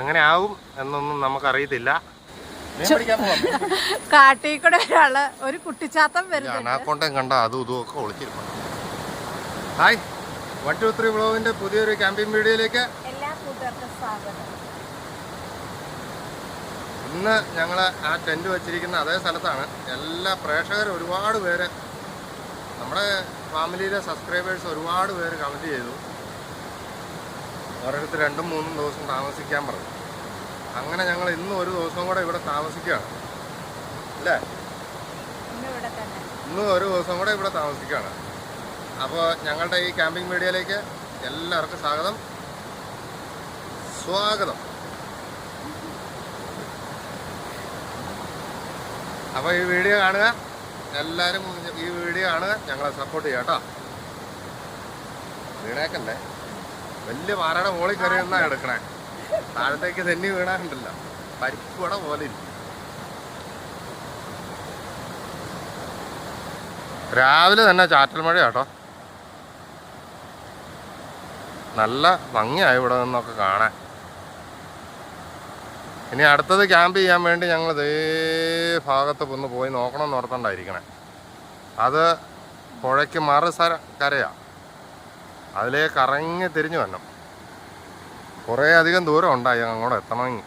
എങ്ങനെ ആവും എന്നൊന്നും നമുക്കറിയത്തില്ല. കാട്ടിൽ കൂടെ ഒരാള് ഒരു കുട്ടിച്ചാത്തം വരുന്നുണ്ട്. അനാക്കൊണ്ടം കണ്ട അതും ഇതും ഒക്കെ ഒളിച്ചിരിപ്പുണ്ട്. ഹായ്, 1 2 3 വ്ളോഗിന്റെ പുതിയൊരു ക്യാമ്പിംഗ് വീഡിയോയിലേക്ക് എല്ലാ കൂട്ടുകാർക്കും സ്വാഗതം. ഇന്ന് ഞങ്ങൾ ആ ടെന്റ് വെച്ചിരിക്കുന്ന അതേ സ്ഥലത്താണ്. എല്ലാ പ്രേക്ഷകരും ഒരുപാട് പേര്, നമ്മുടെ ഫാമിലിയിലെ സബ്സ്ക്രൈബേഴ്സ് ഒരുപാട് പേര് കമൻറ്റ് ചെയ്തു. ഓരോരുത്തർ 2-3 ദിവസം താമസിക്കാൻ പറഞ്ഞു. അങ്ങനെ ഞങ്ങൾ ഇന്ന് ഒരു ദിവസം കൂടെ ഇവിടെ താമസിക്കുകയാണ് അല്ലേ? ഇന്ന് ഒരു ദിവസം കൂടെ ഇവിടെ താമസിക്കുകയാണ്. അപ്പോൾ ഞങ്ങളുടെ ഈ ക്യാമ്പിംഗ് വീഡിയോയിലേക്ക് എല്ലാവർക്കും സ്വാഗതം. അപ്പോൾ ഈ വീഡിയോ കാണുക, എല്ലാവരും ഈ വീഡിയോ കാണുക, ഞങ്ങളെ സപ്പോർട്ട് ചെയ്യാം കേട്ടോ. വീണേക്കല്ലേ, വലിയ പാറയുടെ മുകളിൽ കയറി നിന്നാണ് എടുക്കണേ. താഴത്തേക്ക് തെന്നി വീണാണ്ടല്ല, പരിപ്പുവട പോലെ ഇരിക്കും. രാവിലെ തന്നെ ചാറ്റൽ മഴ കേട്ടോ. നല്ല ഭംഗിയായി ഇവിടെ നിന്നൊക്കെ കാണാൻ. ഇനി അടുത്തത് ക്യാമ്പ് ചെയ്യാൻ വേണ്ടി ഞങ്ങൾ ഇതേ ഭാഗത്ത് ഒന്ന് പോയി നോക്കണം എന്ന് ഓർത്തോണ്ടായിരിക്കണേ. അത് പുഴയ്ക്ക് കരയാണ്. അതിലേക്ക് കറങ്ങി തിരിഞ്ഞു വരണം. കുറേ അധികം ദൂരം ഉണ്ടായി അങ്ങോട്ട് എത്തണമെങ്കിൽ.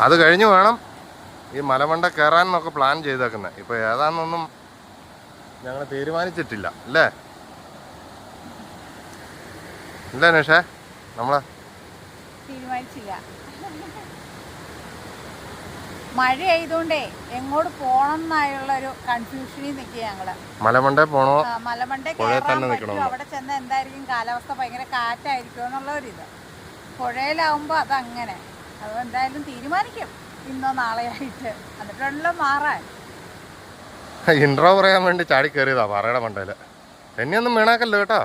അത് കഴിഞ്ഞ് വേണം ഈ മലമണ്ട കയറാൻ എന്നൊക്കെ പ്ലാൻ ചെയ്തേക്കുന്നത്. ഇപ്പോൾ ഏതാണെന്നൊന്നും ഞങ്ങൾ തീരുമാനിച്ചിട്ടില്ല അല്ലേ? ഇല്ല നിഷേ, നമ്മളെ തീരുമാനിച്ചില്ല. മഴ ആയതുകൊണ്ടേ എങ്ങോട്ട് പോണം എന്നായുള്ള ഒരു കൺഫ്യൂഷനിൽ നിൽക്കുക ഞങ്ങള്. മലമണ്ടേ പോണോ, മലമണ്ടേ കയറാൻ പറ്റുമോ, അവിടെ ചെന്ന് എന്തായിരിക്കും കാലാവസ്ഥ, ഭയങ്കര കാറ്റായിരിക്കും എന്നുള്ള ഒരിത്. പുഴയിലാവുമ്പോൾ അതങ്ങനെ. അത് എന്തായാലും തീരുമാനിക്കും ഇന്നോ നാളെയായിട്ട്, എന്നിട്ടുണ്ടല്ലോ മാറാൻ. ഇൻട്രോ പറയാൻ വേണ്ടി ചാടി കയറിയതാ പാറയുടെ മണ്ടയില്. എന്നെയൊന്നും വീണാക്കല്ലോ കേട്ടോ.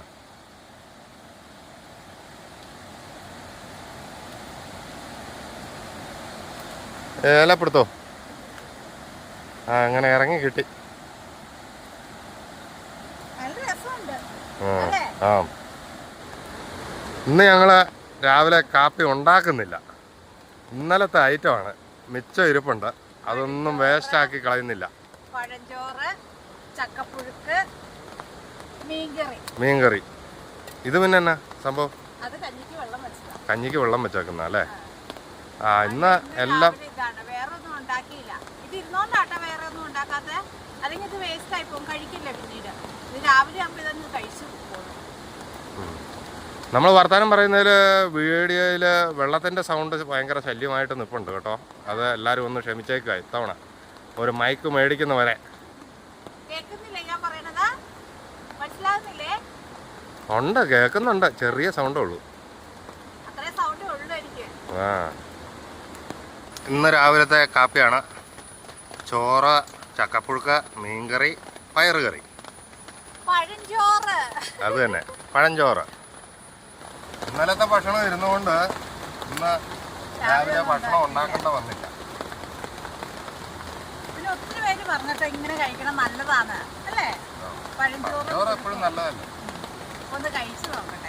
ഏലപ്പെടുത്തോ? അങ്ങനെ ഇറങ്ങി കിട്ടി. ഇന്ന് ഞങ്ങള് രാവിലെ കാപ്പി ഉണ്ടാക്കുന്നില്ല. ഇന്നലത്തെ ഐറ്റമാണ്, മിച്ചം ഇരിപ്പുണ്ട്. അതൊന്നും വേസ്റ്റ് ആക്കി കളയുന്നില്ല. പഴഞ്ചോറ്, ചക്കപ്പുഴുക്ക്, മീൻകറി. ഇത് പിന്നെ എന്നാ സംഭവം? കഞ്ഞിക്ക് വെള്ളം വെച്ചേക്കുന്ന അല്ലേ? ഇന്ന് എല്ലാം വേറൊന്നും ഉണ്ടാക്കിയില്ല. ഇത് ഇരുന്നോണ്ടാട്ടോ വേറെ ഒന്നും ഉണ്ടാക്കാത്ത. അല്ലെങ്കിൽ ഇത് വേസ്റ്റ് ആയി പോകും, കഴിക്കില്ല പിന്നീട്. ഇത് രാവിലെ ആകുമ്പോൾ ഇതൊന്ന് കഴിച്ചു പോകും. നമ്മൾ വർത്താനം പറയുന്നതിൽ വീഡിയോയിൽ വെള്ളത്തിൻ്റെ സൗണ്ട് ഭയങ്കര ശല്യമായിട്ട് നിൽപ്പുണ്ട് കേട്ടോ. അത് എല്ലാവരും ഒന്ന് ക്ഷമിച്ചേക്കുക. ഇത്തവണ ഒരു മൈക്ക് മേടിക്കുന്നവരെ. ഉണ്ട്, കേൾക്കുന്നുണ്ട്. ചെറിയ സൗണ്ടേ ഉള്ളൂ. ഇന്ന് രാവിലത്തെ കാപ്പിയാണ്. ചോറ്, ചക്കപ്പുഴുക്ക്, മീൻകറി, പയറുകറി. അത് തന്നെ, പഴഞ്ചോറ്. ഇന്നലത്തെ ഭക്ഷണം ഇരുന്നുകൊണ്ട് ഇന്ന് രാവിലെ ഭക്ഷണം ഉണ്ടാക്കേണ്ട വന്നില്ല. ഒത്തിരി പേര് പറഞ്ഞിട്ട് ഇങ്ങനെ കഴിക്കണം നല്ലതാണ് അല്ലേ? പഴഞ്ചോറ് എപ്പോഴും നല്ലതല്ലേ? ഒന്ന് കഴിച്ചു നോക്കട്ടെ.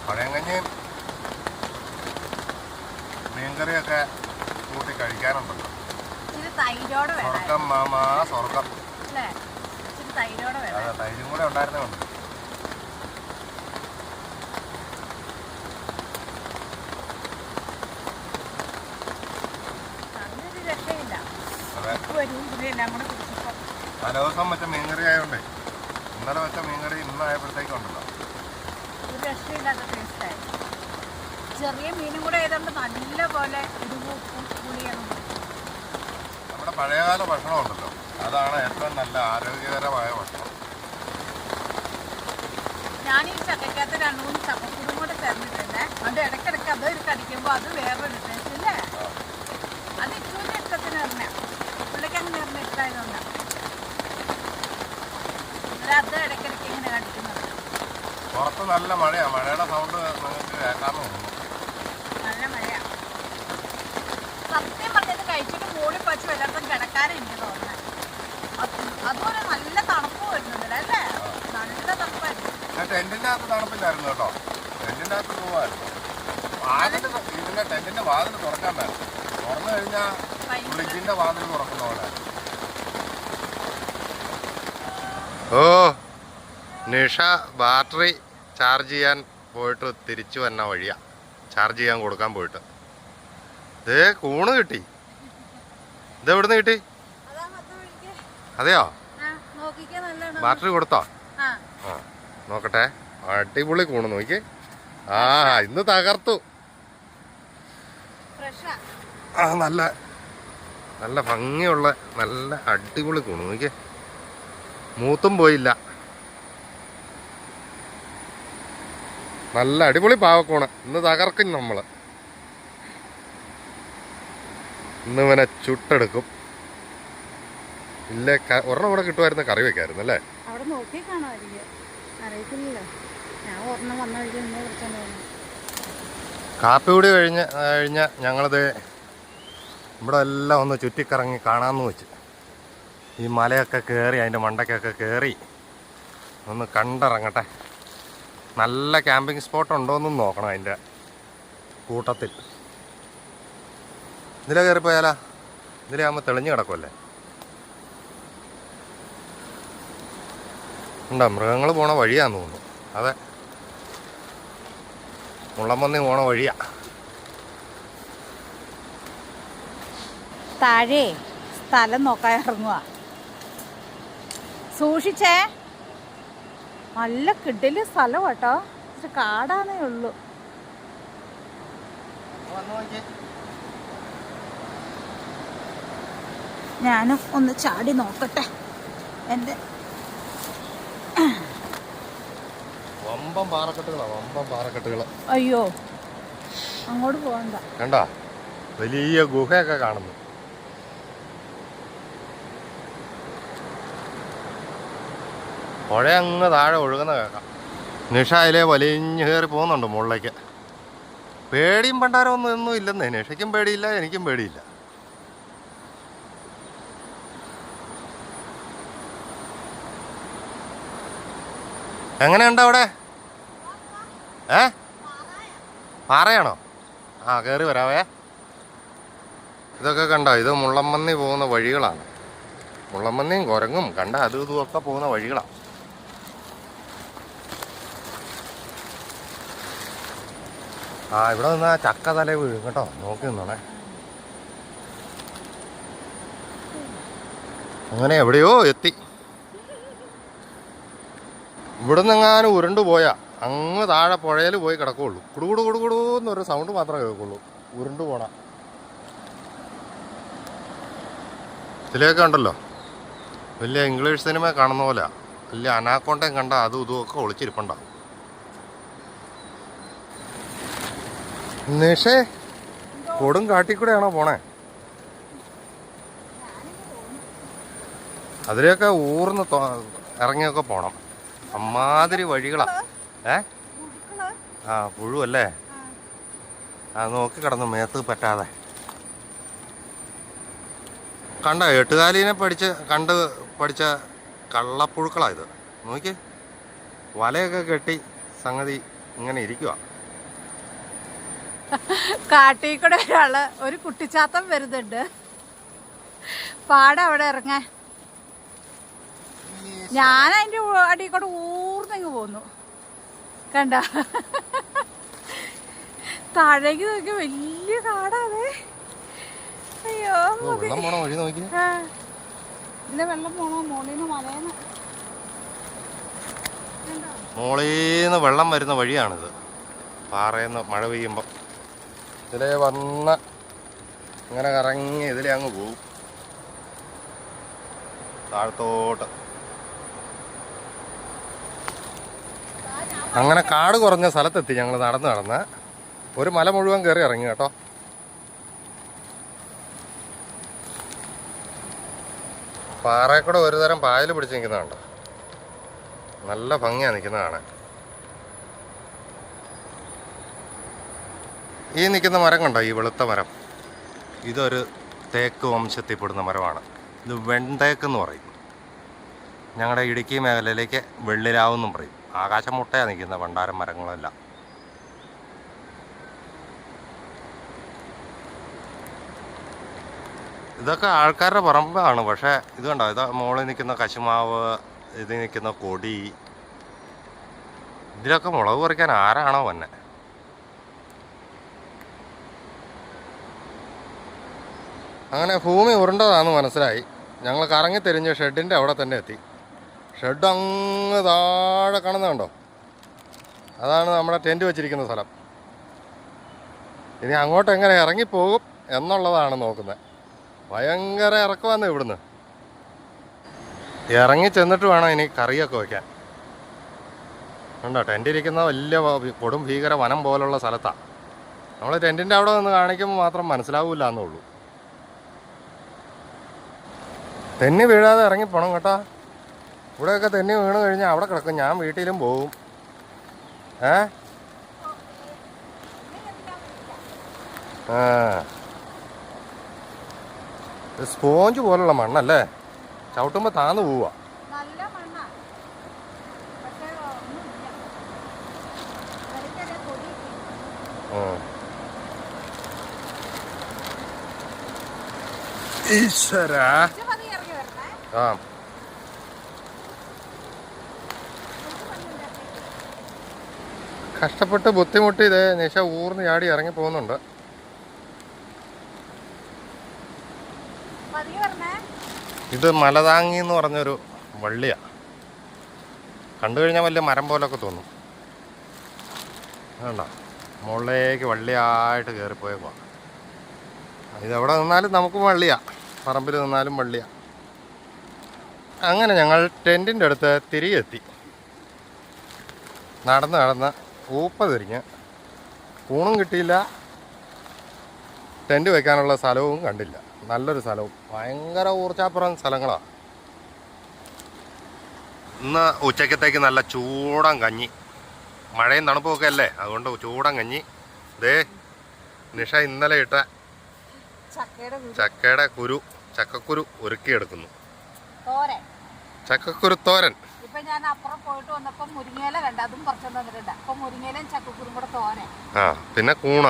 പഴയങ്കഞ്ഞിയും മീൻകറിയൊക്കെ കൂട്ടി കഴിക്കാനുണ്ടല്ലോ. സ്വർഗം മാമാ സ്വർഗം. അതെ, തൈരും കൂടെ ഉണ്ടായിരുന്നുണ്ട്. തലേ ദിവസം വെച്ച മീൻകറി ആയതുകൊണ്ടേ ഇന്നലെ വെച്ച മീൻകറി ഇന്നായപ്പോഴത്തേക്കുണ്ടല്ലോ. ചെറിയ മീനും കൂടെ ആയതുകൊണ്ട് നല്ല പോലെ നമ്മുടെ പഴയകാല ഭക്ഷണം ഉണ്ടല്ലോ, അതാണ് ഏറ്റവും നല്ല ആരോഗ്യകരമായ ഭക്ഷണം. ഞാൻ ഈ ചക്കക്കകത്ത് 2-3 ചക്കക്കുരും കൂടെ ചേർന്നിട്ടുണ്ട്. അതുകൊണ്ട് ഇടയ്ക്കിടയ്ക്ക് അതൊരു കടിക്കുമ്പോൾ അത് വേറൊരു ടേസ്റ്റ് ഇല്ലേ? അത് ഇഷ്ടം ഇഷ്ടത്തിന് പറഞ്ഞ പുള്ളിക്ക് അങ്ങനെ പറഞ്ഞ ഇഷ്ടമായതുകൊണ്ടാണ് അത് ഇടയ്ക്കിടയ്ക്ക് ഇങ്ങനെ കടിക്കുന്നത്. പുറത്ത് നല്ല മഴയാണ്. മഴയുടെ സൗണ്ട് നിങ്ങൾക്ക് കേൾക്കാമെന്ന് തോന്നുന്നു. മഴ കഴിച്ചിട്ട് മൂടി പച്ച് വല്ലയിടത്തും കിടക്കാനും എനിക്ക് തോന്നുന്നത്. അതുപോലെ നല്ല തണുപ്പ് വരുന്നുണ്ട് അല്ലേ? നല്ല തണുപ്പായിരുന്നു. ടെന്റിന്റെ അകത്ത് തണുപ്പില്ലായിരുന്നു കേട്ടോ. ടെന്റിന്റെ അകത്ത് പോവായിരുന്നു. ഇതിന്റെ ടെന്റിന്റെ വാതിൽ തുറക്കാൻ വേണം. തുറന്നു കഴിഞ്ഞാൽ ഫ്രിഡ്ജിന്റെ വാതിൽ തുറക്കുന്ന പോലെ. ഓ, നിഷ ബാറ്ററി ചാർജ് ചെയ്യാൻ പോയിട്ട് തിരിച്ചു വന്ന വഴിയാ. ചാർജ് ചെയ്യാൻ കൊടുക്കാൻ പോയിട്ട് ഇതേ കൂണ് കിട്ടി. ഇത് എവിടുന്ന് കിട്ടി? അതെയോ? ബാറ്ററി കൊടുത്തോ? ആ, നോക്കട്ടെ. അടിപൊളി കൂണ് നോക്കി. ആ, ഇന്ന് തകർത്തു. ആ, നല്ല നല്ല ഭംഗിയുള്ള നല്ല അടിപൊളി കൂണ് നോക്കി. മൂത്തും പോയില്ല. നല്ല അടിപൊളി പാവക്കൂണ്. ഇന്ന് തകർക്കും നമ്മള്. ഇന്ന് ഇവനെ ചുട്ടെടുക്കും. ഇല്ല, ഒരെണ്ണം ഇവിടെ കിട്ടുമായിരുന്നു, കറി വെക്കായിരുന്നു അല്ലേ? അവിടെ നോക്കി കാണുമായിരിക്കും, അറിയത്തില്ലല്ലോ. ഞാൻ ഒരെണ്ണം വന്ന വഴിക്ക് ഇന്ന് വിളിച്ചോണ്ട് പോകുന്നു. കാപ്പി കൂടി കഴിഞ്ഞ് ഞങ്ങളിത് ഇവിടെ എല്ലാം ഒന്ന് ചുറ്റിക്കറങ്ങി കാണാമെന്ന് വെച്ച്. ഈ മലയൊക്കെ കയറി അതിൻ്റെ മണ്ടയ്ക്കൊക്കെ കയറി ഒന്ന് കണ്ടിറങ്ങട്ടെ. നല്ല ക്യാമ്പിംഗ് സ്പോട്ട് ഉണ്ടോയെന്നും നോക്കണം അതിൻ്റെ കൂട്ടത്തിൽ. ഇതിലെ കയറിപ്പോയാലാ? ഇതിലെ ആകുമ്പോൾ തെളിഞ്ഞു കിടക്കുമല്ലേ? ഉണ്ടോ? മൃഗങ്ങൾ പോണ വഴിയാന്ന് തോന്നുന്നു. അതെ, മുള്ളമ്പന്നി പോണ വഴിയാ. താഴെ സ്ഥലം നോക്കാൻ ഇറങ്ങുക. സൂക്ഷിച്ചേ, നല്ല കിടില് സ്ഥലം കേട്ടോ. പക്ഷെ കാടാന്നേ ഉള്ളൂ. ഞാനും ഒന്ന് ചാടി നോക്കട്ടെ. എൻ്റെ വമ്പം പാറക്കെട്ടുകളാ, വമ്പം പാറക്കെട്ടുകള്. അയ്യോ, അങ്ങോട്ട് പോകണ്ട. കണ്ടാ വലിയ ഗുഹയൊക്കെ കാണുന്നു. പുഴ അങ്ങ് താഴെ ഒഴുകുന്ന കേൾക്കാം. നിഷ അതിലെ വലിഞ്ഞു കയറി പോകുന്നുണ്ട് മുകളിലേക്ക്. പേടിയും പണ്ടാരം ഒന്നും ഇല്ലെന്നേ. നിഷയ്ക്കും പേടിയില്ല, എനിക്കും പേടിയില്ല. എങ്ങനെയുണ്ട് അവിടെ? പാറയാണോ? ആ, കയറി വരാവേ. ഇതൊക്കെ കണ്ടോ? ഇത് മുള്ളമ്പന്നി പോകുന്ന വഴികളാണ്. മുള്ളമ്പന്നിയും കുരങ്ങും കണ്ട അതും ഇതും ഒക്കെ പോകുന്ന വഴികളാണ്. ആ, ഇവിടെ നിന്ന് ആ ചക്ക തല വീഴും കേട്ടോ. നോക്കി നിന്നോണേ. അങ്ങനെ എവിടെയോ എത്തി. ഇവിടെ നിന്നെങ്ങാനും ഉരുണ്ടു പോയാ അങ്ങ് താഴെ പുഴയിൽ പോയി കിടക്കുകയുള്ളൂ. കുടുകുടു കുടുകുടൂന്നൊരു സൗണ്ട് മാത്രമേ കേൾക്കുള്ളൂ ഉരുണ്ടു പോണ. ഇതിലേക്ക് ഉണ്ടല്ലോ, വലിയ ഇംഗ്ലീഷ് സിനിമ കാണുന്ന പോലെ വലിയ അനാക്കോണ്ടയും കണ്ട അതും ഇതും ഒക്കെ ഒളിച്ചിരിപ്പുണ്ടാവും. നിഷേ, കൊടും കാട്ടിക്കൂടെയാണോ പോണേ? അതിലേക്ക് ഊർന്ന് ഇറങ്ങിയൊക്കെ പോണം. അമ്മാതിരി വഴികളാ. ആ, പുഴുവല്ലേ? ആ, നോക്കി കിടന്നു മേത്ത് പറ്റാതെ. കണ്ട എട്ടുകാലീനെ കണ്ട് പഠിച്ച കള്ളപ്പുഴുക്കളാ ഇത്. നോക്കി, വലയൊക്കെ കെട്ടി സംഗതി ഇങ്ങനെ ഇരിക്കുക. കാട്ടിൽ കൂടെ ഒരാള് ഒരു കുട്ടിച്ചാത്തം വരുന്നുണ്ട്. പാടം അവിടെ ഇറങ്ങാൻ. ഞാൻ അതിന്റെ അടിയിൽ കൂടെ ഊർന്നിങ്ങ് പോന്നു. കണ്ട, താഴേക്ക് നോക്കി വലിയ കാടാതെ. അയ്യോ, ഇതിലെ വെള്ളം പോണോ? മോളീന്ന് മലയെന്ന് മോളീന്ന് വെള്ളം വരുന്ന വഴിയാണിത്. പാറയെന്ന് മഴ പെയ്യുമ്പോൾ ഇതിലെ വന്ന് ഇങ്ങനെ കറങ്ങി ഇതിലെ അങ്ങ് പോവും താഴത്തോട്ട്. അങ്ങനെ കാട് കുറഞ്ഞ സ്ഥലത്തെത്തി ഞങ്ങൾ നടന്ന്. ഒരു മല മുഴുവൻ കയറി ഇറങ്ങി കേട്ടോ. പാറയിൽ കൂടെ ഒരു തരം പായൽ പിടിച്ച് നിൽക്കുന്നതുണ്ട്. നല്ല ഭംഗിയാണ് നിൽക്കുന്നത് കാണാൻ. ഈ നിൽക്കുന്ന മരം കണ്ടോ? ഈ വെളുത്ത മരം, ഇതൊരു തേക്ക് വംശത്തിൽപ്പെടുന്ന മരമാണ്. ഇത് വെൺതേക്ക് എന്ന് പറയും. ഞങ്ങളുടെ ഇടുക്കി മേഖലയിലേക്ക് വെള്ളിലാവെന്നും പറയും. ആകാശം മുട്ടയാണ് നിൽക്കുന്ന ഭണ്ഡാരം മരങ്ങളെല്ലാം. ഇതൊക്കെ ആൾക്കാരുടെ പറമ്പാണ്. പക്ഷേ ഇത് കണ്ടോ, ഇത് മുകളിൽ നിൽക്കുന്ന കശുമാവ്, ഇത് നിൽക്കുന്ന കൊടി, ഇതിലൊക്കെ മുളക് പറിക്കാൻ ആരാണോ വന്നെ. അങ്ങനെ ഭൂമി ഉരുണ്ടതാണെന്ന് മനസ്സിലായി. ഞങ്ങൾ കറങ്ങി തിരിഞ്ഞ് ഷെഡിൻ്റെ അവിടെ തന്നെ എത്തി. ഷെഡ് അങ്ങ് താഴെ കാണുന്നുണ്ടോ, അതാണ് നമ്മുടെ ടെൻറ്റ് വെച്ചിരിക്കുന്ന സ്ഥലം. ഇനി അങ്ങോട്ട് എങ്ങനെ ഇറങ്ങിപ്പോകും എന്നുള്ളതാണ് നോക്കുന്നത്. ഭയങ്കര ഇറക്കമാണ് ഇവിടുന്ന്. ഇറങ്ങി ചെന്നിട്ട് വേണം ഇനി കറിയൊക്കെ വയ്ക്കാൻ. ഉണ്ടോ, ടെൻ്റ് ഇരിക്കുന്ന വലിയ കൊടും ഭീകര വനം പോലുള്ള സ്ഥലത്താണ്. നമ്മൾ ടെൻറ്റിൻ്റെ അവിടെ നിന്ന് കാണിക്കുമ്പോൾ മാത്രം മനസ്സിലാവില്ല എന്നുള്ളൂ. തെന്നി വീഴാതെ ഇറങ്ങിപ്പോണം കേട്ടോ. ഇവിടെയൊക്കെ തെന്നി വീണ് കഴിഞ്ഞാൽ അവിടെ കിടക്കും. ഞാൻ വീട്ടിലും പോകും. സ്പോഞ്ച് പോലുള്ള മണ്ണല്ലേ, ചവിട്ടുമ്പോൾ താന്ന് പോവുക. ഈശ്വരാ. ആ, കഷ്ടപ്പെട്ട് ബുദ്ധിമുട്ടി ഇതേ നിശ ഊർന്ന് ചാടി ഇറങ്ങി പോകുന്നുണ്ട്. ഇത് മലതാങ്ങി എന്ന് പറഞ്ഞൊരു വള്ളിയാണ്. കണ്ടു കഴിഞ്ഞാൽ വലിയ മരം പോലൊക്കെ തോന്നും. വേണ്ട, മുകളിലേക്ക് വള്ളിയായിട്ട് കയറിപ്പോയേക്കുക. ഇതെവിടെ നിന്നാലും നമുക്കും വള്ളിയാണ്, പറമ്പിൽ നിന്നാലും വള്ളിയാണ്. അങ്ങനെ ഞങ്ങൾ ടെൻറ്റിൻ്റെ അടുത്ത് തിരികെ എത്തി. നടന്ന് ഊപ്പ തിരിഞ്ഞ് ഊണും കിട്ടിയില്ല, ടെൻറ്റ് വയ്ക്കാനുള്ള സ്ഥലവും കണ്ടില്ല. നല്ലൊരു സ്ഥലവും ഭയങ്കര ഊർച്ചാപ്പുറം സ്ഥലങ്ങളാണ്. ഇന്ന് ഉച്ചക്കത്തേക്ക് നല്ല ചൂടൻ കഞ്ഞി, മഴയും തണുപ്പൊക്കെ അല്ലേ, അതുകൊണ്ട് ചൂടൻ കഞ്ഞി. ദേ നിഷ ഇന്നലെ ഇട്ട ചക്കക്കുരു ഉരുക്കിയെടുക്കുന്നു. ചക്കക്കുരു തോരൻ. ഇപ്പൊ ഞാൻ അപ്പുറം പോയിട്ട് വന്നപ്പോ മുരിങ്ങയില കണ്ട, അതും കുറച്ചു തന്നിട്ടുണ്ട്. അപ്പൊ മുരിങ്ങയിലും ചക്കക്കുരും കൂടെ തോരൻ. ആ, പിന്നെ കൂണ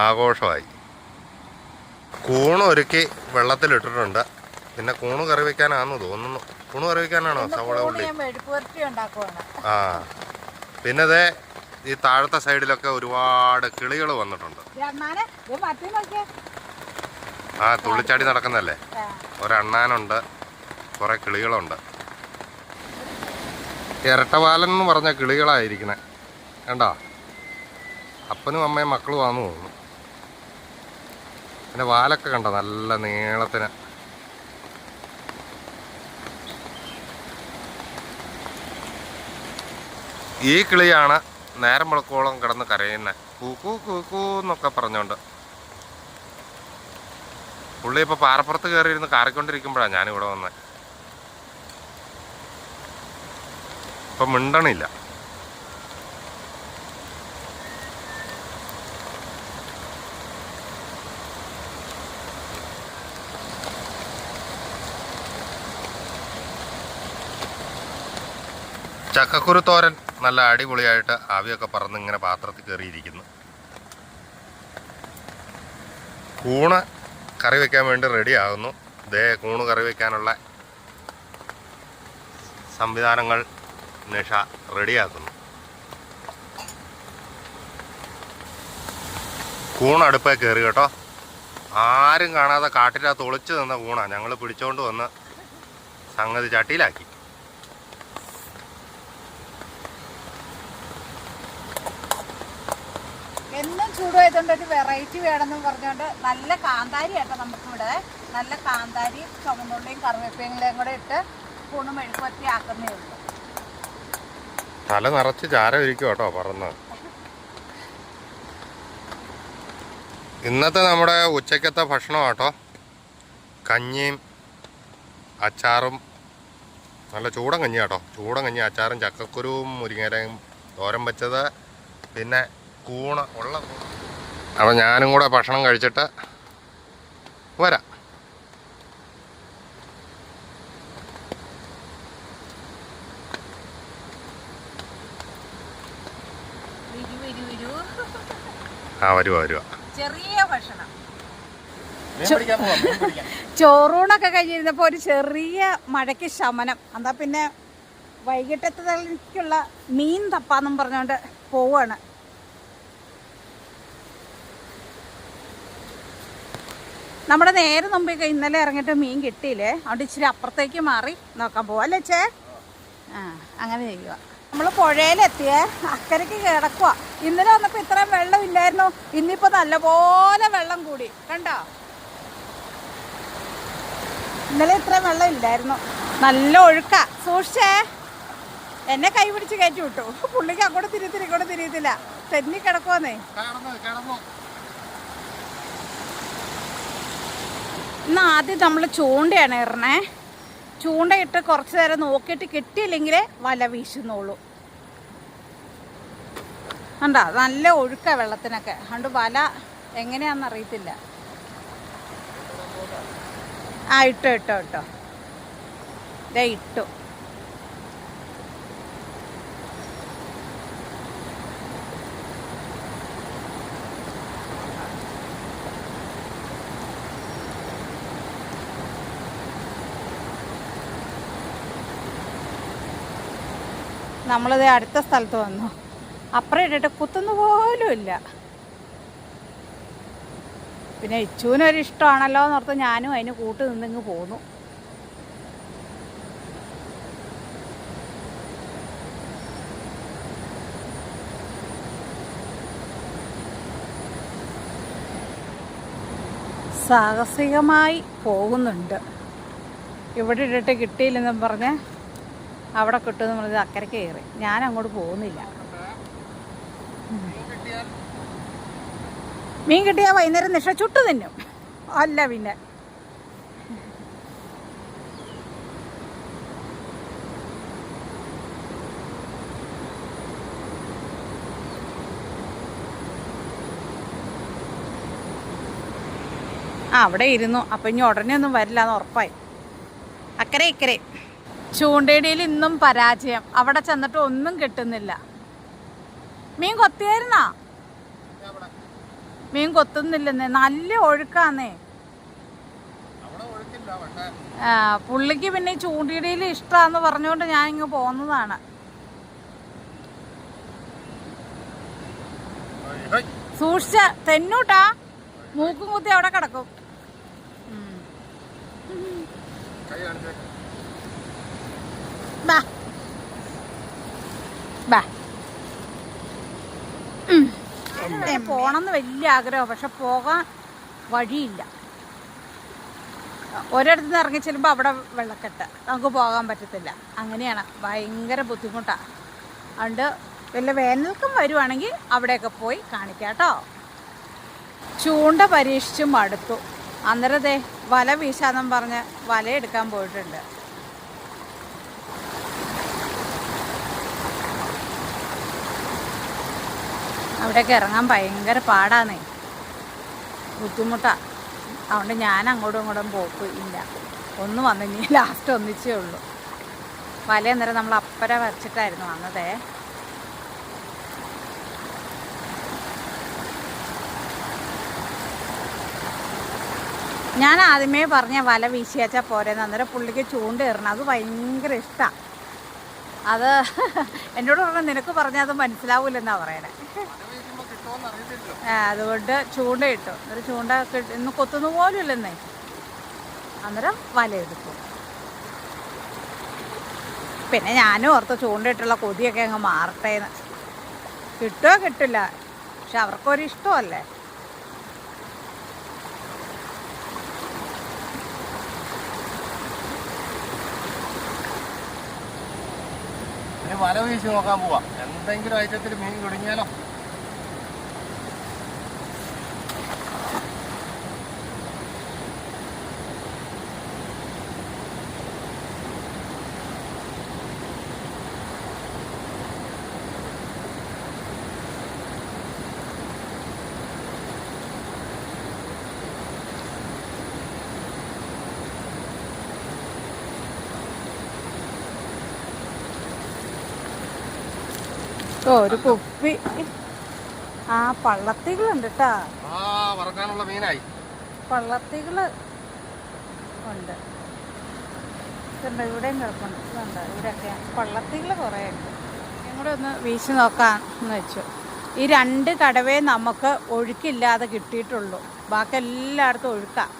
ആഘോഷമായി. കൂണ് ഒരുക്കി വെള്ളത്തിലിട്ടിട്ടുണ്ട്. പിന്നെ കൂണ് കറി വെക്കാനാണെന്ന് തോന്നുന്നു. കൂണ് കറി വെക്കാനാണോ സവോള ഉള്ളി? ആ, പിന്നെ ദേ ഈ താഴത്തെ സൈഡിലൊക്കെ ഒരുപാട് കിളികൾ വന്നിട്ടുണ്ട്. ആ, തുള്ളിച്ചാടി നടക്കുന്നല്ലേ. ഒരണ്ണാനുണ്ട്, കുറെ കിളികളുണ്ട്. ഇരട്ടവാലൻ എന്ന് പറഞ്ഞ കിളികളായിരിക്കണേ. കണ്ടോ, അപ്പനും അമ്മയും മക്കളും ആണെന്ന് തോന്നുന്നു. പിന്നെ വാലൊക്കെ കണ്ടോ, നല്ല നീളത്തിന്. ഈ കിളിയാണ് നേരം വെളുക്കോളം കിടന്ന് കരയുന്നത്, കൂക്കൂ കൂക്കൂ എന്നൊക്കെ പറഞ്ഞോണ്ട്. പുള്ളി ഇപ്പോൾ പാറപ്പുറത്ത് കയറിയിരുന്ന് കാറിക്കൊണ്ടിരിക്കുമ്പോഴാണ് ഞാനിവിടെ വന്നത്. ഇപ്പം മിണ്ടണില്ല. ചക്കക്കുരു തോരൻ നല്ല അടിപൊളിയായിട്ട് ആവിയൊക്കെ പറന്ന് ഇങ്ങനെ പാത്രത്തിൽ കയറിയിരിക്കുന്നു. കൂണ് കറി വയ്ക്കാൻ വേണ്ടി റെഡി ആകുന്നു. ദേ കൂണ് കറി വയ്ക്കാനുള്ള സംവിധാനങ്ങൾ നിഷ റെഡിയാക്കുന്നു. കൂണ് അടുപ്പേ കയറി കേട്ടോ. ആരും കാണാതെ കാട്ടിനകത്ത് ഒളിച്ചു നിന്ന കൂണാണ്. ഞങ്ങൾ പിടിച്ചോണ്ട് വന്ന് സംഗതി ചട്ടിയിലാക്കി. എന്നും ചൂടുമായതുകൊണ്ട് ഒരു വെറൈറ്റി വേണമെന്ന് പറഞ്ഞുകൊണ്ട് നല്ല കാന്താരി ആട്ടോ നമുക്കിവിടെ. നല്ല കാന്താരിയും ചുമന്നുള്ളിയും കറിവേപ്പിലയും കൂടെ ഇട്ട് കൂണ് മെഴുക്കുവരട്ടി ആക്കുന്നേ ഉള്ളൂ. തല നിറച്ച് ചാരം ഇരിക്കും കേട്ടോ പറന്ന്. ഇന്നത്തെ നമ്മുടെ ഉച്ചക്കത്തെ ഭക്ഷണം കേട്ടോ, കഞ്ഞിയും അച്ചാറും. നല്ല ചൂടൻ കഞ്ഞി കേട്ടോ, ചൂടൻ കഞ്ഞി, അച്ചാറും ചക്കക്കുരുവും മുരിങ്ങയിലയും തോരൻ വെച്ചത്, പിന്നെ കൂണ് ഉള്ള. അപ്പോൾ ഞാനും കൂടെ ഭക്ഷണം കഴിച്ചിട്ട് വരാം. ആ വരുവാ വരുവാ. ചെറിയ ഭക്ഷണം ചോറൂണൊക്കെ കഴിഞ്ഞിരുന്നപ്പോ ഒരു ചെറിയ മഴയ്ക്ക് ശമനം. എന്താ പിന്നെ വൈകിട്ടത്തേക്കുള്ള മീൻ തപ്പാന്നും പറഞ്ഞോണ്ട് പോവാണ്. നമ്മുടെ നേരെ മുമ്പേ ഇന്നലെ ഇറങ്ങിയിട്ട് മീൻ കിട്ടിയില്ലേ, അതുകൊണ്ട് ഇച്ചിരി അപ്പുറത്തേക്ക് മാറി നോക്കാൻ പോവാ അല്ലേ ചേ? ആ അങ്ങനെ ചെയ്യുക. നമ്മൾ പുഴയിലെത്തിയേ, അക്കരയ്ക്ക് കിടക്കുക. ഇന്നലെ വന്നപ്പോൾ ഇത്രയും വെള്ളം ഇല്ലായിരുന്നു, ഇന്നിപ്പോൾ നല്ലപോലെ വെള്ളം കൂടി. കണ്ടോ, ഇന്നലെ ഇത്രയും വെള്ളം ഇല്ലായിരുന്നു, നല്ല ഒഴുക്ക. സൂക്ഷിച്ചേ, എന്നെ കൈ പിടിച്ച് കയറ്റി വിട്ടു. പുള്ളിക്ക് അങ്ങോട്ട് തിരിയത്തില്ല ഇങ്ങോട്ട് തിരിയത്തില്ല, തെന്നി കിടക്കുവന്നേ. ഇന്ന് ആദ്യം നമ്മൾ ചൂണ്ടയാണ് ഇറണേ. ചൂണ്ടയിട്ട് കുറച്ച് നേരം നോക്കിയിട്ട് കിട്ടിയില്ലെങ്കിൽ വല വീശുന്നുള്ളൂ. കണ്ടോ, നല്ല ഒഴുക്ക വെള്ളത്തിനൊക്കെ, അതുകൊണ്ട് വല എങ്ങനെയാണെന്ന് അറിയത്തില്ല. ആ ഇട്ടോ ഇട്ടോ ഇട്ടോ, ദേ ഇട്ടു. നമ്മളിത് അടുത്ത സ്ഥലത്ത് വന്നു. അപ്പുറം ഇട്ടിട്ട് കുത്തുന്ന പോലും ഇല്ല. പിന്നെ ഇച്ചൂനൊരു ഇഷ്ടമാണല്ലോ എന്നോർത്ത് ഞാനും അതിന് കൂട്ട് നിന്നിങ്ങ് പോന്നു. സാഹസികമായി പോകുന്നുണ്ട്. ഇവിടെ ഇട്ടിട്ട് കിട്ടിയില്ലെന്നും പറഞ്ഞ് അവിടെ കിട്ടുമെന്ന് പറഞ്ഞത് അക്കരയ്ക്ക് കയറി. ഞാൻ അങ്ങോട്ട് പോകുന്നില്ല. മീൻ കിട്ടിയാൽ വൈകുന്നേരം നിഷ ചുട്ടു തിന്നും. അല്ല പിന്നെ അവിടെ ഇരുന്നു. അപ്പം ഇനി ഉടനെ ഒന്നും വരില്ല എന്ന് ഉറപ്പായി. അക്കരെ ഇക്കരെ ചൂണ്ടയിടയിൽ ഇന്നും പരാജയം. അവിടെ ചെന്നിട്ട് ഒന്നും കിട്ടുന്നില്ല. മീൻ കൊത്തിയായിരുന്നാ? മീൻ കൊത്തുന്നില്ലെന്നേ, നല്ല ഒഴുക്കാന്നേ. പുള്ളിക്ക് പിന്നെ ഈ ചൂണ്ടയിടയിൽ ഇഷ്ടമാന്ന് പറഞ്ഞുകൊണ്ട് ഞാൻ ഇങ്ങ് പോകുന്നതാണ്. സൂക്ഷിച്ച തെന്നൂട്ടാ, മൂക്കും കുത്തി അവിടെ കിടക്കും. പോണമെന്ന് വലിയ ആഗ്രഹം, പക്ഷെ പോകാൻ വഴിയില്ല. ഒരിടത്ത് നിന്ന് ഇറങ്ങി ചെല്ലുമ്പോൾ അവിടെ വെള്ളക്കെട്ട്, നമുക്ക് പോകാൻ പറ്റത്തില്ല. അങ്ങനെയാണ്, ഭയങ്കര ബുദ്ധിമുട്ടാണ്. അതുകൊണ്ട് വല്ല വേനൽക്കും വരുവാണെങ്കിൽ അവിടെയൊക്കെ പോയി കാണിക്കാം കേട്ടോ. ചൂണ്ട പരീക്ഷിച്ചും മടുത്തു. അന്നേരത്തെ വല വീശാന്നും പറഞ്ഞ് വല എടുക്കാൻ പോയിട്ടുണ്ട്. അവിടെയൊക്കെ ഇറങ്ങാൻ ഭയങ്കര പാടാന്നേ, ബുദ്ധിമുട്ടാണ്. അതുകൊണ്ട് ഞാൻ അങ്ങോട്ടും ഇങ്ങോട്ടും പോക്ക് ഇല്ല. ഒന്ന് വന്നു, ഇനി ലാസ്റ്റ് ഒന്നിച്ചേ ഉള്ളൂ. വല അന്നേരം നമ്മൾ അപ്പര വരച്ചിട്ടായിരുന്നു വന്നതേ. ഞാൻ ആദ്യമേ പറഞ്ഞ വല വീശിയാച്ചാൽ പോരെന്ന്. അന്നേരം പുള്ളിക്ക് ചൂണ്ട ഇറണം, അത് ഭയങ്കര ഇഷ്ടമാണ്. അത് എന്നോട് പറഞ്ഞാൽ നിനക്ക് പറഞ്ഞാൽ അത് മനസ്സിലാവൂലെന്നാണ് പറയണേ. അതുകൊണ്ട് ചൂണ്ട ഇട്ടു. ഒരു ചൂണ്ട ഇന്ന് കൊത്തുന്ന പോലും ഇല്ലെന്നേ. അന്നേരം വല എടുത്തു. പിന്നെ ഞാനും ഓർത്ത് ചൂണ്ടയിട്ടുള്ള കൊതിയൊക്കെ അങ്ങ് മാറട്ടേന്ന്. കിട്ടുമോ കിട്ടില്ല, പക്ഷെ അവർക്കൊരു ഇഷ്ടമല്ലേ. വല വീശി നോക്കാൻ പോവാ, എന്തെങ്കിലും ഐറ്റത്തിൽ മീൻ കുടുങ്ങിയാലോ. ഓ ഒരു കുപ്പി. ആ പള്ളത്തികളുണ്ട് കേട്ടാ. ആ വറക്കാനുള്ള മീനായി. പള്ളത്തികള് ഉണ്ട്. ഇതുണ്ട്, ഇവിടെയും കിടപ്പുണ്ട്. ഇതുണ്ട്, ഇവിടെയൊക്കെ പള്ളത്തികൾ കുറേ ഉണ്ട്. കൂടെ ഒന്ന് വീശി നോക്കാം എന്ന് വെച്ചു. ഈ 2 കടവേ നമുക്ക് ഒഴുക്കില്ലാതെ കിട്ടിയിട്ടുള്ളൂ. ബാക്കി എല്ലായിടത്തും ഒഴുക്കാം.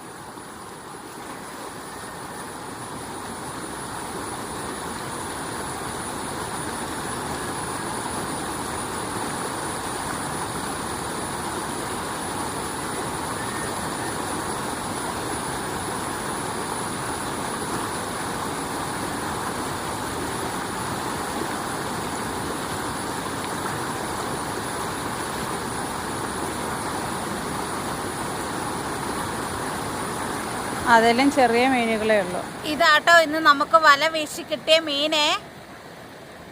അതിലും ചെറിയ മീനുകളേ ഉള്ളൂ. ഇതാട്ടോ ഇന്ന് നമുക്ക് വല വീശി കിട്ടിയ മീനെ.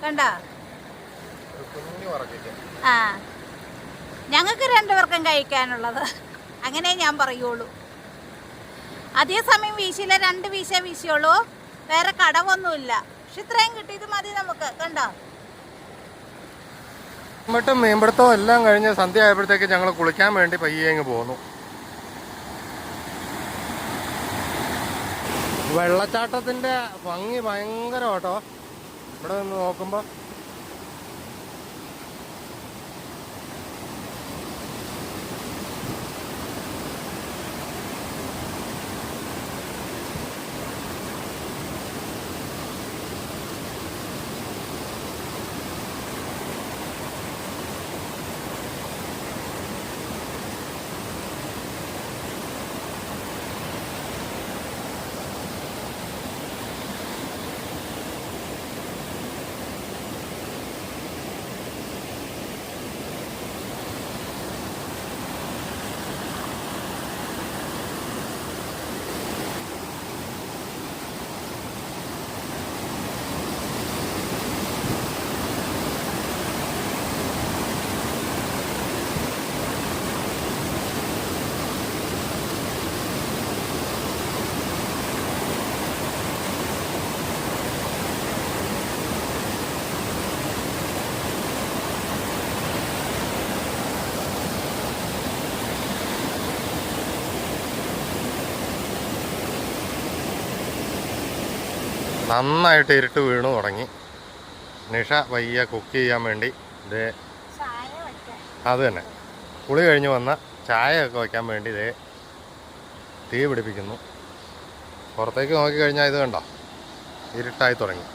കണ്ട, ആ ഞങ്ങൾക്ക് 2 പേർക്കും കഴിക്കാനുള്ളത്. അങ്ങനെ ഞാൻ പറയുള്ളൂ. അതേ സമയം വീശിയില്ല, 2 വീശിയുള്ളൂ. വേറെ കടവൊന്നുമില്ല. പക്ഷെ ഇത്രയും കിട്ടി, ഇത് മതി നമുക്ക്. കണ്ടോ, മറ്റും മീൻപിടുത്തവും എല്ലാം കഴിഞ്ഞ് സന്ധ്യ ആയപ്പോഴത്തേക്ക് ഞങ്ങൾ കുളിക്കാൻ വേണ്ടി പയ്യേങ്ങ് പോന്നു. വെള്ളച്ചാട്ടത്തിൻ്റെ ഭംഗി ഭയങ്കര കേട്ടോ. ഇവിടെ നിന്ന് നോക്കുമ്പോൾ നന്നായിട്ട് ഇരുട്ട് വീണു തുടങ്ങി. നിഷ പയ്യെ കുക്ക് ചെയ്യാൻ വേണ്ടി ഇതേ അത് തന്നെ കുളി കഴിഞ്ഞ് വന്ന ചായയൊക്കെ വയ്ക്കാൻ വേണ്ടി ഇതേ തീ പിടിപ്പിക്കുന്നു. പുറത്തേക്ക് നോക്കിക്കഴിഞ്ഞാൽ ഇത് കണ്ടോ, ഇരുട്ടായി തുടങ്ങി.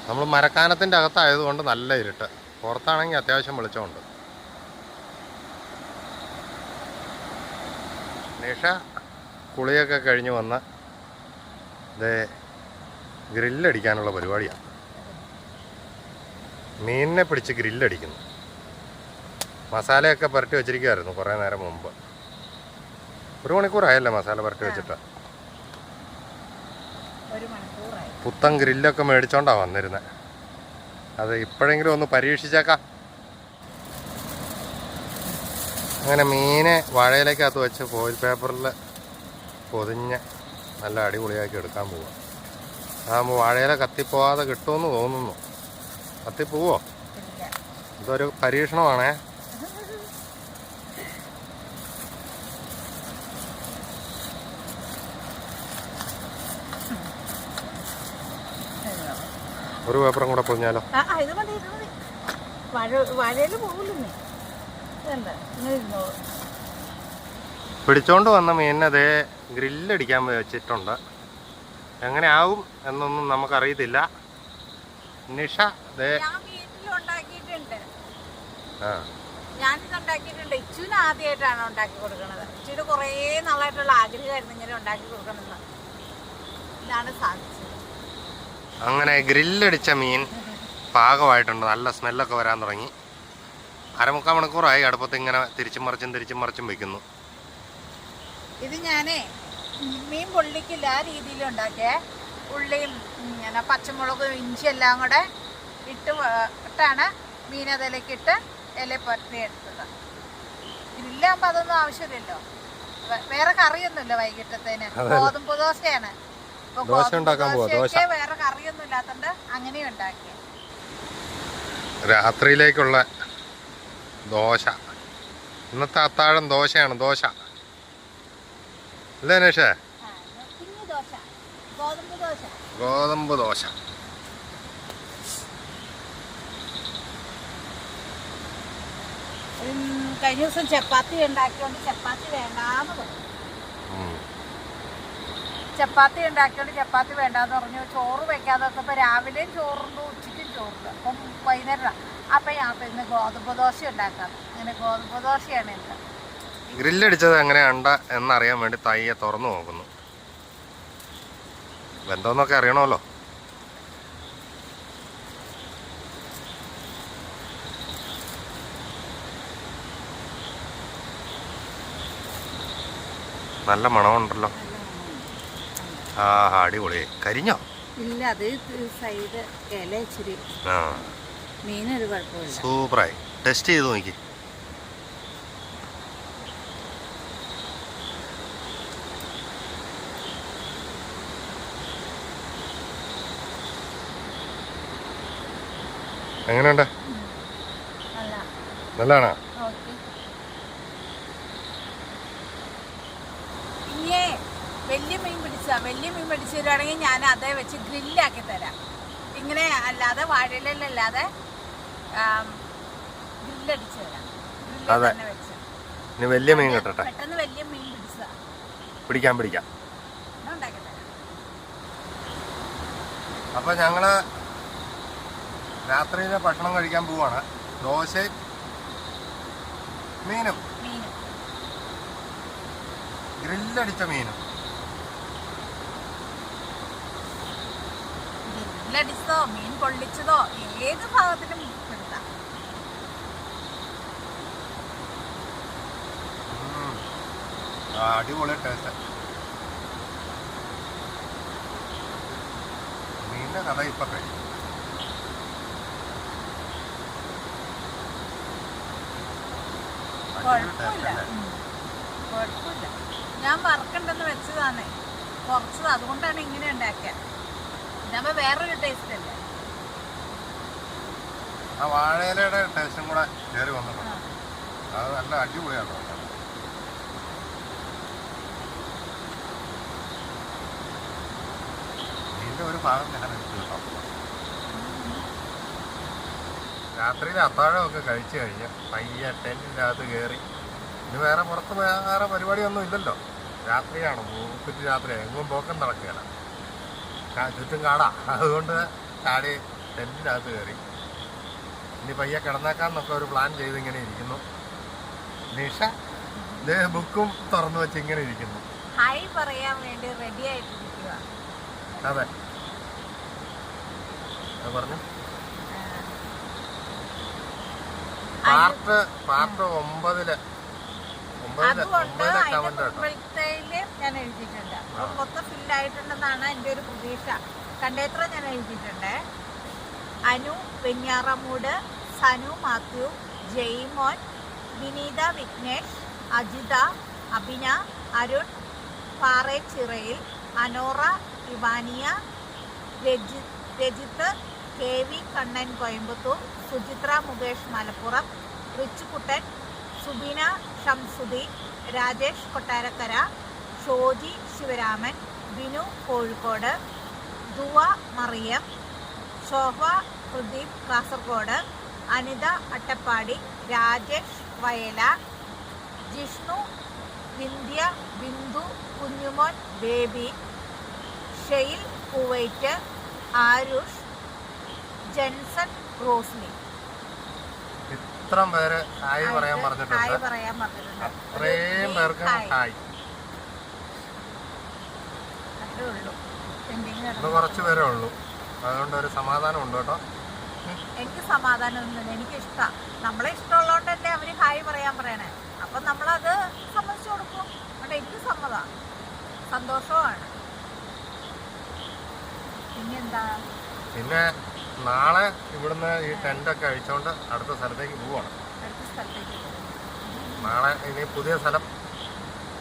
നമ്മൾ മരക്കാനത്തിൻ്റെ അകത്തായതുകൊണ്ട് നല്ല ഇരുട്ട്. പുറത്താണെങ്കിൽ അത്യാവശ്യം വെളിച്ചമുണ്ട്. നിഷ കുളിയൊക്കെ കഴിഞ്ഞ് വന്ന് ഇതേ ഗ്രില്ലടിക്കാനുള്ള പരിപാടിയാണ്. മീനിനെ പിടിച്ച് ഗ്രില്ലടിക്കുന്നു. മസാലയൊക്കെ പുരട്ടി വെച്ചിരിക്കുമായിരുന്നു കുറേ നേരം മുമ്പ്. 1 മണിക്കൂറായല്ലേ മസാല പുരട്ടി വെച്ചിട്ട്. പുത്തൻ ഗ്രില്ലൊക്കെ മേടിച്ചോണ്ടാണ് വന്നിരുന്നത്. അത് ഇപ്പോഴെങ്കിലും ഒന്ന് പരീക്ഷിച്ചേക്കാം. അങ്ങനെ മീനെ വാഴയിലേക്കകത്ത് വെച്ച് ഫോയിൽ പേപ്പറിൽ പൊതിഞ്ഞ് നല്ല അടിപൊളിയാക്കി എടുക്കാൻ പോവുക. അതാകുമ്പോൾ വാഴയില കത്തിപ്പോവാതെ കിട്ടുമെന്ന് തോന്നുന്നു. കത്തിപ്പോവോ? ഇതൊരു പരീക്ഷണമാണേ. ഒരു പേപ്പറും കൂടെ പൊതിഞ്ഞാലോ? പിടിച്ചോണ്ട് വന്ന മീനതേ ഗ്രില്ലടിക്കാൻ വെച്ചിട്ടുണ്ട്. എങ്ങനെ ആവും എന്നൊന്നും നമുക്കറിയത്തില്ല. നിഷ ഞാനിതുണ്ടാക്കിയിട്ടുണ്ട്. ഇച്ചുവിന് ആദ്യമായിട്ടാണ് ഉണ്ടാക്കി കൊടുക്കുന്നത്. ഇച്ചുവിന് കുറേ നാളായിട്ടുള്ള ആഗ്രഹമായിരുന്നു ഇങ്ങനെ ഉണ്ടാക്കി കൊടുക്കണമെന്ന്. ഇതാണ് സാധിച്ചത്. അങ്ങനെ ഗ്രില്ലടിച്ച മീൻ പാകമായിട്ടുണ്ട്. നല്ല സ്മെല്ലൊക്കെ വരാൻ തുടങ്ങി. 1/4 മണിക്കൂറായി അടുപ്പത്ത് ഇങ്ങനെ തിരിച്ചും മറിച്ചും വെക്കുന്നു. ഇത് ഞാനേ മീൻ പൊള്ളിക്കില്ല ആ രീതിയിലുണ്ടാക്കിയേ. ഉള്ളിയും ഇങ്ങനെ പച്ചമുളകും ഇഞ്ചി എല്ലാം കൂടെ ഇട്ടാണ് മീൻ അതിലേക്ക് ഇട്ട് ഇല പുരട്ടി എടുത്തത്. ഗ്രില്ലാകുമ്പോൾ അതൊന്നും ആവശ്യമില്ലല്ലോ. വേറെ കറിയൊന്നുമില്ല വൈകിട്ടത്തേന്. ഗോതമ്പ് ദോശയാണ്. ദോശയ്ക്ക് വേറെ കറിയൊന്നും ഇല്ലാത്തതുകൊണ്ട് അങ്ങനെയും ഉണ്ടാക്കി. രാത്രിയിലേക്കുള്ള ദോശ. ഇന്നത്തെ അത്താഴം ദോശയാണ്. ദോശ അല്ലേ നേഷേ? ഗോതമ്പ് ദോശ. കഴിഞ്ഞ ദിവസം ചപ്പാത്തി ഉണ്ടാക്കിയോണ്ട് ചപ്പാത്തി വേണ്ടാന്ന് പറഞ്ഞു. ചപ്പാത്തി ഉണ്ടാക്കിയോണ്ട് ചപ്പാത്തി വേണ്ടാന്ന് പറഞ്ഞു. ചോറ് വെക്കാതെ രാവിലെയും ചോറുണ്ട്, ഉച്ചയ്ക്കും ചോറുണ്ട്. അപ്പം വൈകുന്നേരം അപ്പം ഞാൻ ഇന്ന് ഗോതമ്പ് ദോശ ഉണ്ടാക്കാം. അങ്ങനെ ഗോതമ്പ് ദോശയാണ് ഇന്ന്. ഗ്രില്ലടിച്ചത് എങ്ങനെയുണ്ട് എന്നറിയാൻ വേണ്ടി തയ്യെ തുറന്നു നോക്കുന്നു. വെന്തോന്നൊക്കെ അറിയണമല്ലോ. നല്ല മണമുണ്ടല്ലോ. ആ അടിപൊളി. കരിഞ്ഞോ? ഇല്ല, അത് സൈഡ് ഇല ഇച്ചിരി. ആ മീനൊരു കുഴപ്പമില്ല. സൂപ്പറായി. ടെസ്റ്റ് ചെയ്ത് നോക്കി. എങ്ങനെയുണ്ട്? നല്ലതാണോ? ഇനിയേ വലിയ മീൻ പിടിച്ചു തരുവാണെങ്കിൽ ഞാൻ അതേ വെച്ച് ഗ്രില്ലാക്കി തരാം. ഇങ്ങനെ അല്ലാതെ വാഴയിലല്ലാതെ ഗ്രില്ലടിച്ചു തരാം. അതെ. ഇനി വലിയ മീൻ കിട്ടട്ടെ. പെട്ടെന്ന് വലിയ മീൻ പിടിച്ചതാ. പിടിക്കാം. ഉണ്ടാക്കി തരാം. അപ്പൊ ഞങ്ങള് രാത്രിയിലെ ഭക്ഷണം കഴിക്കാൻ പോവാണ്. ദോശയും മീനും, ഗ്രില്ലടിച്ച മീനും. ഗ്രില്ലടിച്ചതോ മീൻ പൊള്ളിച്ചതോ ഏത് ഭാഗത്തിനും എടുക്കാം. അടിപൊളി ടേസ്റ്റ്. മീനിന്റെ കഥ ഇപ്പൊ കഴിയും. കുഴപ്പമില്ല. ഞാൻ വറക്കണ്ടെന്ന് വെച്ചതാണ് കുറച്ചത്, അതുകൊണ്ടാണ് ഇങ്ങനെ ഉണ്ടാക്കിയത്. ഇതാകുമ്പോ വേറൊരു ടേസ്റ്റ് അല്ലേ. ആ വാഴയിലയുടെ ടേസ്റ്റും കൂടെ കയറി വന്നിട്ടുണ്ട്. അത് നല്ല അടിപൊളിയാണ്. മീനിന്റെ ഒരു ഭാഗം ഞാൻ എടുത്തു കേട്ടോ. രാത്രിയിൽ അത്താഴമൊക്കെ കഴിച്ചു കഴിഞ്ഞ് പയ്യെ ടെൻറ്റിൻ്റെ അകത്ത് കയറി. ഇനി പുറത്ത് വേറെ പരിപാടിയൊന്നും ഇല്ലല്ലോ. രാത്രിയാണ്, മൂക്കുറ്റി രാത്രിയാണ്. എങ്ങും പോക്കം നടക്കുകയാണ്. ചുറ്റും കാടാ. അതുകൊണ്ട് ചാടി ടെൻറ്റിൻ്റെ അകത്ത് കയറി. ഇനി പയ്യെ കിടന്നേക്കാന്നൊക്കെ ഒരു പ്ലാൻ ചെയ്ത് ഇങ്ങനെ ഇരിക്കുന്നു. നിഷ ബുക്കും തുറന്നു വെച്ച് ഇങ്ങനെ ഇരിക്കുന്നു. ഹായ് പറയാൻ വേണ്ടി റെഡി ആയിട്ടിരിക്കുക. അതെ, പറഞ്ഞു. പാർട്ട് 9 ഞാൻ എഴുതിയിട്ടുണ്ട്. മൊത്തം ഫില്ലായിട്ടുണ്ടെന്നാണ് എൻ്റെ ഒരു പ്രതീക്ഷ. കണ്ടേത്ര ഞാൻ എഴുതിയിട്ടുണ്ട്. അനു വെഞ്ഞാറമൂട്, സനു മാത്യു, ജെയ്മോൻ, വിനീത വിഘ്നേഷ്, അജിത, അഭിന, അരുൺ പാറേച്ചിറയിൽ, അനോറ ഇവാനിയ, രജിത്ത്, KV കണ്ണൻ കോയമ്പത്തൂർ, സുചിത്ര മുകേഷ് മലപ്പുറം, റിച്ചുകുട്ടൻ, സുബിന ഷംസുദ്ദീൻ, രാജേഷ് കൊട്ടാരക്കര, ഷോജി ശിവരാമൻ, ബിനു കോഴിക്കോട്, ദുവ മറിയം, ശോഭ പ്രദീപ് കാസർഗോഡ്, അനിത അട്ടപ്പാടി, രാജേഷ് വയല, ജിഷ്ണു, വിന്ധ്യ, ബിന്ദു, കുഞ്ഞുമോൻ ബേബി, ഷെയിൽ കുവൈറ്റ്, ആരുഷ്, ജെൻസൺ, റോസ്ലി. ഇത്രയും പേര് ഹായ് പറയാൻ പറഞ്ഞിട്ടുണ്ട്. അത്രയും പേർക്ക് ഹായ്. ഇന്ന് കുറച്ച് പേരേ ഉള്ളൂ. അതുകൊണ്ട് ഒരു സമാധാനം ഉണ്ട് കേട്ടോ. എനിക്ക് സമാധാനമൊന്നുമില്ല. എനിക്ക് ഇഷ്ടം, നമ്മളെ ഇഷ്ടമുള്ളതുകൊണ്ടല്ലേ അവര് ഹായ് പറയാൻ പറയണേ. അപ്പം നമ്മളത് സമ്മതിച്ചു കൊടുക്കും. അതുകൊണ്ട് എനിക്ക് സമ്മതമാണ്, സന്തോഷവുമാണ്. പിന്നെ നാളെ ഇവിടുന്ന് ഈ ടെൻ്റൊക്കെ അഴിച്ചുകൊണ്ട് അടുത്ത സ്ഥലത്തേക്ക് പോവാണ്. നാളെ ഇനി പുതിയ സ്ഥലം,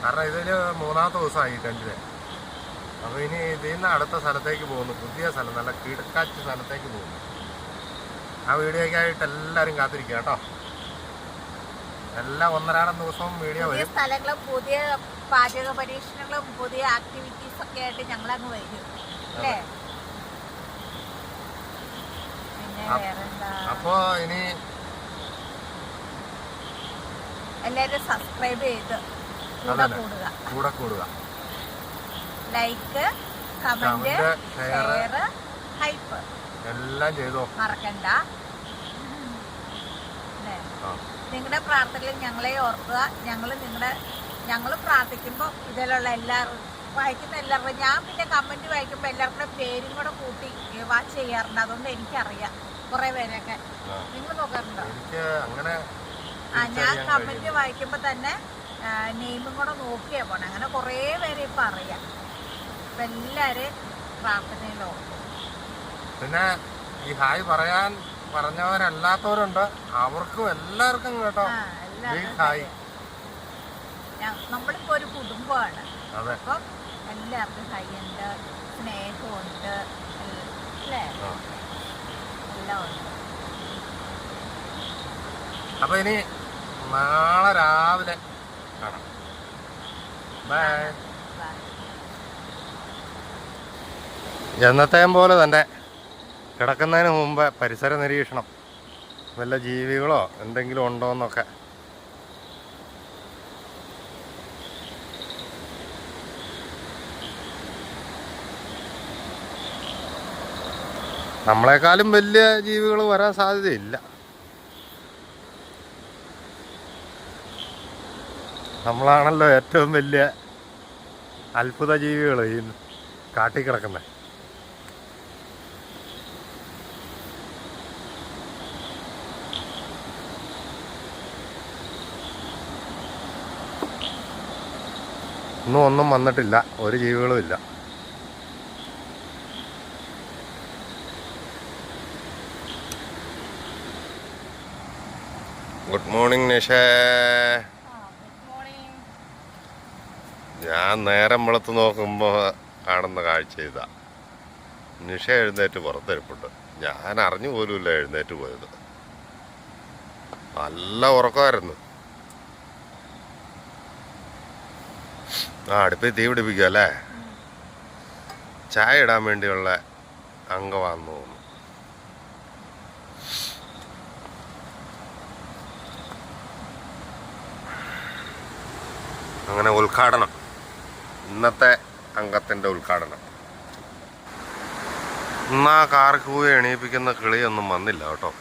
കാരണം ഇതിൽ 3ാമത്തെ ദിവസമായി ഈ ടെൻറ്റിന്. അപ്പോൾ ഇനി ഇതിൽ നിന്ന് അടുത്ത സ്ഥലത്തേക്ക് പോകുന്നു. പുതിയ സ്ഥലം, നല്ല കിടക്കാച്ച സ്ഥലത്തേക്ക് പോകുന്നു. ആ വീഡിയോയ്ക്കായിട്ട് എല്ലാവരും കാത്തിരിക്കുക കേട്ടോ. എല്ലാ ഒന്നരാടം ദിവസവും വീഡിയോ പുതിയ വരും. സ്ഥലങ്ങളും പുതിയ പാചക പരീക്ഷണങ്ങളും പുതിയ ആക്ടിവിറ്റീസ് ഒക്കെ ആയിട്ട് ഞങ്ങളങ്ങ് വരും അല്ലേ? പിന്നെ വേറെന്താ? അപ്പോ ഇനി എല്ലാവരും സബ്സ്ക്രൈബ് ചെയ്ത് കൂടെ കൂടുക. ലൈക്ക്, കമന്റ്, ഷെയർ, ഹൈപ്പ് എല്ലാം ചെയ്തോ, മറക്കണ്ട. നിങ്ങളുടെ പ്രാർത്ഥനയിൽ ഞങ്ങളെ ഓർക്കുക. ഞങ്ങൾ പ്രാർത്ഥിക്കുമ്പോൾ ഇതിലുള്ള എല്ലാവരും വായിക്കുന്ന എല്ലാവരും, ഞാൻ പിന്നെ കമന്റ് വായിക്കുമ്പോൾ എല്ലാവരുടെ പേരും കൂടെ കൂട്ടി വാച്ച് ചെയ്യാറുണ്ട്. അതുകൊണ്ട് എനിക്കറിയാം കുറെ പേരൊക്കെ. നിങ്ങൾ നോക്കാറുണ്ടോ? ഞാൻ കമന്റ് വായിക്കുമ്പോൾ തന്നെ നെയിമും കൂടെ നോക്കിയാ പോണേ. അങ്ങനെ കുറേ പേര് ഇപ്പൊ അറിയാം. അപ്പൊ എല്ലാരും പ്രാർത്ഥനയിലോ. പിന്നെ ഈ ഹായ് പറഞ്ഞവരല്ലാത്തവരുണ്ട്, അവർക്കും എല്ലാവർക്കും കേട്ടോ ഹായ്. നമ്മളിപ്പോ ഒരു കുടുംബമാണ്. അപ്പം എല്ലാവർക്കും ഹൈയുണ്ട്, സ്നേഹമുണ്ട്, അല്ലേ? എല്ലാം ഉണ്ട്. അപ്പൊ ഇനി നാളെ രാവിലെ കാണാം. ബൈ. എന്നത്തെയും പോലെ തന്നെ കിടക്കുന്നതിന് മുമ്പ് പരിസര നിരീക്ഷണം, വല്ല ജീവികളോ എന്തെങ്കിലും ഉണ്ടോ എന്നൊക്കെ. നമ്മളെക്കാളും വലിയ ജീവികൾ വരാൻ സാധ്യതയില്ല. നമ്മളാണല്ലോ ഏറ്റവും വലിയ അത്ഭുത ജീവികൾ ഈ കാട്ടിക്കിടക്കുന്നത്. ഇന്നും ഒന്നും വന്നിട്ടില്ല, ഒരു ജീവികളും ഇല്ല. ഗുഡ് മോർണിംഗ് നിഷേ. ഞാൻ നേരം വെളുത്ത് നോക്കുമ്പോൾ കാണുന്ന കാഴ്ച ഇതാ. നിഷ എഴുന്നേറ്റ് പുറത്തെടുപ്പുണ്ട്. ഞാൻ അറിഞ്ഞു പോലുമില്ല എഴുന്നേറ്റ് പോയത്. നല്ല ഉറക്കമായിരുന്നു. അടുപ്പിൽ തീ പിടിപ്പിക്കുക അല്ലേ? ചായ ഇടാൻ വേണ്ടിയുള്ള അംഗമാണെന്ന് തോന്നുന്നു. അങ്ങനെ ഉദ്ഘാടനം, ഇന്നത്തെ അംഗത്തിൻ്റെ ഉദ്ഘാടനം. ഇന്നാ കാർക്കൂവെ എണീപ്പിക്കുന്ന കിളിയൊന്നും വന്നില്ല കേട്ടോ.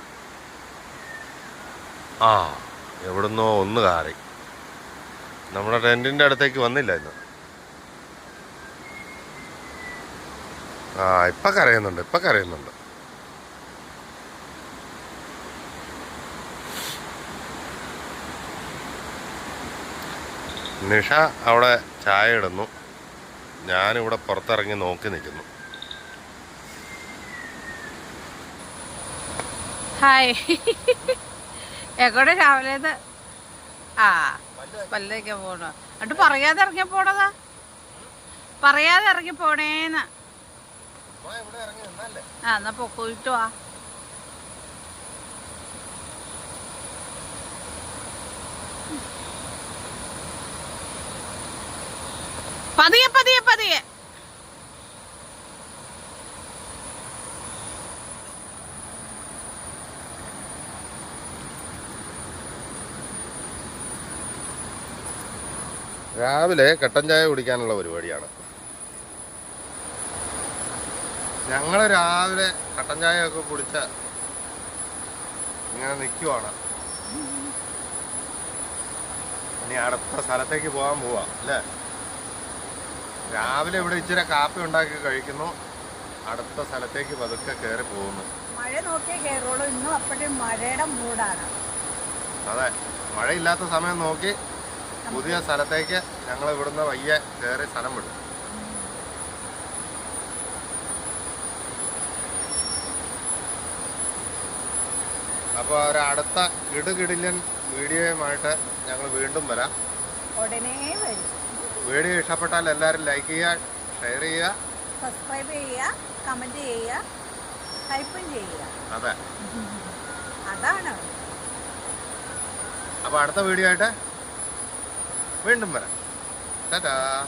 എവിടുന്നോ ഒന്ന് കാറി. നമ്മുടെ ടെൻറ്റിൻ്റെ അടുത്തേക്ക് വന്നില്ല ഇന്ന്. ഇപ്പം കരയുന്നുണ്ട്. നിഷ അവിടെ ചായ ഇടുന്നു, ഞാനിവിടെ പുറത്തിറങ്ങി നോക്കി നിൽക്കുന്നു. ഹായ്. എവിടെ രാവിലെ പല്ലേക്കാൻ പോണോ? എന്നിട്ട് പറയാതെ ഇറങ്ങി പോണതാ, പറയാതെ ഇറങ്ങി പോണേന്ന്. എന്നാ പൊക്കോയിട്ട് വാ. പതിയെ. രാവിലെ കട്ടൻ ചായ കുടിക്കാനുള്ള പരിപാടിയാണ്. ഞങ്ങൾ രാവിലെ കട്ടൻ ചായ ഒക്കെ കുടിച്ച് ഇങ്ങനെ നിൽക്കുവാണ്. ഇനി അടുത്ത സ്ഥലത്തേക്ക് പോകാൻ പോവാ അല്ലേ? രാവിലെ ഇവിടെ ഇച്ചിരി കാപ്പി ഉണ്ടാക്കി കഴിക്കുന്നു, അടുത്ത സ്ഥലത്തേക്ക് പതുക്കെ കയറി പോകുന്നു. മഴ നോക്കിയേ കയറുള്ളൂ. ഇന്നും അപ്പോഴും മഴയുടെ മൂടാണ്. അതെ, മഴയില്ലാത്ത സമയം നോക്കി പുതിയ സ്ഥലത്തേക്ക് ഞങ്ങൾ ഇവിടുന്ന് വയ്യ കയറി സ്ഥലം വിടും. അപ്പോൾ ഒരടുത്ത കിടുകിടിലൻ വീഡിയോയുമായിട്ട് ഞങ്ങൾ വീണ്ടും വരാം. ഉടനെ വരും. വീഡിയോ ഇഷ്ടപ്പെട്ടാൽ എല്ലാവരും ലൈക്ക് ചെയ്യുക, ഷെയർ ചെയ്യുക, സബ്സ്ക്രൈബ് ചെയ്യുക, കമൻറ്റ് ചെയ്യുക. ടൈപ്പും ചെയ്യുക. അതെ. അതാണ്. അപ്പോൾ അടുത്ത വീഡിയോ ആയിട്ട് വീണ്ടും വരാം. ടാറ്റാ.